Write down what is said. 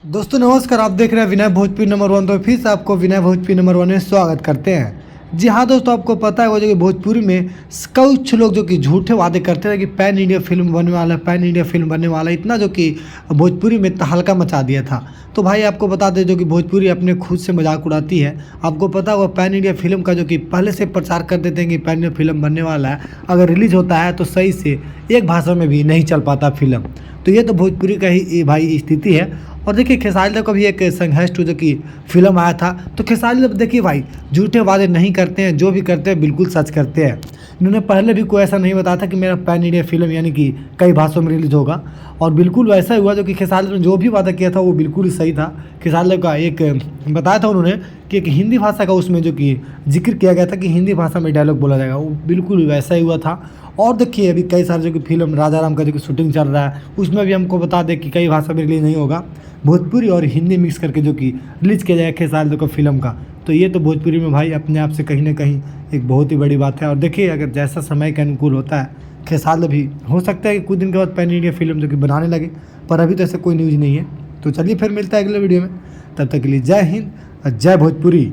दोस्तों नमस्कार, आप देख रहे हैं विनय भोजपुरी नंबर वन। तो फिर से आपको विनय भोजपुरी नंबर वन में स्वागत करते हैं। जी हाँ दोस्तों, आपको पता है वो जो कि भोजपुरी में कुछ लोग जो कि झूठे वादे करते हैं कि पैन इंडिया फिल्म बनने वाला है, पैन इंडिया फिल्म बनने वाला है, इतना जो कि भोजपुरी में तहलका मचा दिया था। तो भाई आपको बता दें, जो कि भोजपुरी अपने खुद से मजाक उड़ाती है। आपको पता होगा पैन इंडिया फिल्म का जो कि पहले से प्रचार कर देते हैं कि पैन इंडिया फिल्म बनने वाला है, अगर रिलीज होता है तो सही से एक भाषा में भी नहीं चल पाता फिल्म। तो ये तो भोजपुरी का ही भाई स्थिति है। और देखिए खेसारी लाल का भी एक संघर्ष टू जो कि फिल्म आया था, तो खेसारी लाल देखिए भाई झूठे वादे नहीं करते हैं, जो भी करते हैं बिल्कुल सच करते हैं। इन्होंने पहले भी कोई ऐसा नहीं बताया था कि मेरा पैन इंडिया फिल्म यानी कि कई भाषाओं में रिलीज होगा, और बिल्कुल वैसा ही हुआ। जो कि खेसारी लाल ने जो भी वादा किया था वो बिल्कुल सही था। खेसारी लाल का एक बताया था उन्होंने कि एक हिंदी भाषा का उसमें जो कि जिक्र किया गया था कि हिंदी भाषा में डायलॉग बोला जाएगा, वो बिल्कुल वैसा ही हुआ था। और देखिए अभी कई सारे जो कि फिल्म राजा राम का जो कि शूटिंग चल रहा है, उसमें भी हमको बता दें कि कई भाषा में रिलीज नहीं होगा, भोजपुरी और हिंदी मिक्स करके जो कि रिलीज किया जाएगा खेसारी लाल का फिल्म का। तो ये तो भोजपुरी में भाई अपने आप से कहीं ना कहीं एक बहुत ही बड़ी बात है। और देखिए अगर जैसा समय के अनुकूल होता है, खेसारी लाल भी हो सकता है कि कुछ दिन के बाद पैन इंडिया फिल्म जो कि बनाने लगे, पर अभी तो ऐसा कोई न्यूज़ नहीं है। तो चलिए फिर मिलता है अगले वीडियो में, तब तक के लिए जय हिंद और जय भोजपुरी।